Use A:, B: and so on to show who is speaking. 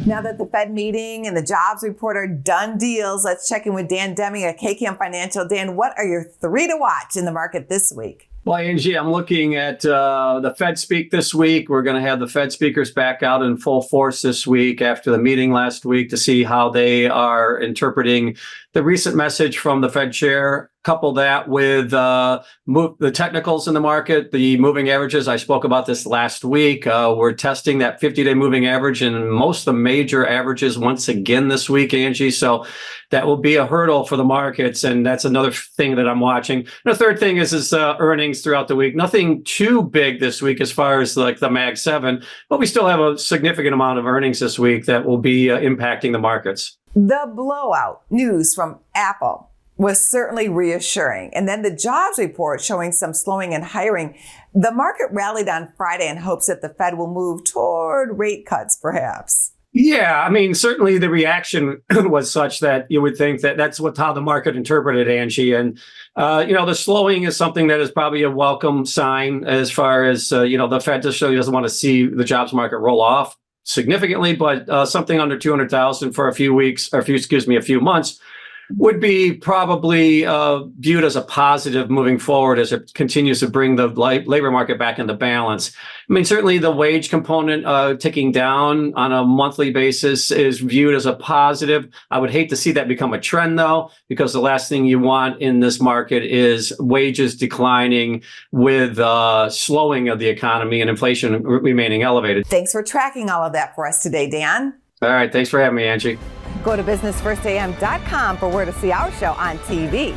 A: Now that the Fed meeting and the jobs report are done deals, let's check in with Dan Deming at KKM Financial. Dan, what are your 3 to watch in the market this week?
B: Well, Angie, I'm looking at the Fed speak this week. We're going to have the Fed speakers back out in full force this week after the meeting last week to see how they are interpreting the recent message from the Fed chair. Couple that with the technicals in the market, the moving averages. I spoke about this last week. We're testing that 50-day moving average in most of the major averages once again this week, Angie. So that will be a hurdle for the markets, and that's another thing that I'm watching. And the third thing is earnings throughout the week. Nothing too big this week as far as like the Mag 7, but we still have a significant amount of earnings this week that will be impacting the markets.
A: The blowout news from Apple was certainly reassuring. And then the jobs report showing some slowing in hiring. The market rallied on Friday in hopes that the Fed will move toward rate cuts, perhaps.
B: Yeah, I mean, certainly the reaction was such that you would think that that's how the market interpreted, Angie. And, the slowing is something that is probably a welcome sign as far as, the Fed just really doesn't want to see the jobs market roll off significantly, but something under 200,000 for a few months would be probably viewed as a positive moving forward as it continues to bring the labor market back into balance. I mean, certainly the wage component ticking down on a monthly basis is viewed as a positive. I would hate to see that become a trend, though, because the last thing you want in this market is wages declining with slowing of the economy and inflation remaining elevated.
A: Thanks for tracking all of that for us today, Dan.
B: All right. Thanks for having me, Angie.
A: Go to businessfirstam.com for where to see our show on TV.